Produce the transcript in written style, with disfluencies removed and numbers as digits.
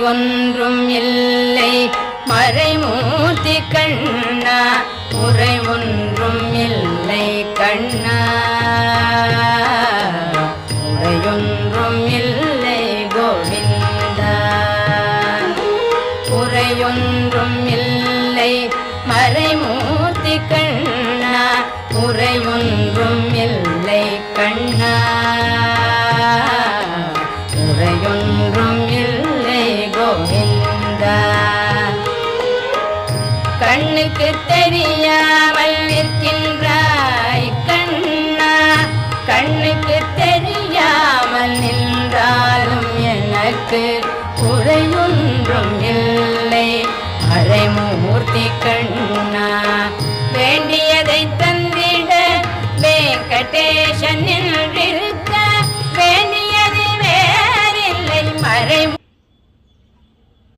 ஒன்றும் இல்லை மறைமூர்த்தி கண்ணா குறை ஒன்றும் இல்லை கண்ணா குறையொன்றும் இல்லை கோவிந்தா குறையொன்றும் இல்லை மறைமூர்த்தி கண்ணா குறையொன்றும் இல்லை கண்ணா குறையொன்றும் இல்லை கோவிந்தா கண்ணுக்கு தெரியாமல் நிற்கின்றாய் கண்ணா கண்ணுக்கு தெரியாமல் நின்றாலும் எனக்கு குறையொன்றும் இல்லை மறைமூர்த்தி கண்ணா வேண்டியதை தந்திட வெங்கடேசன்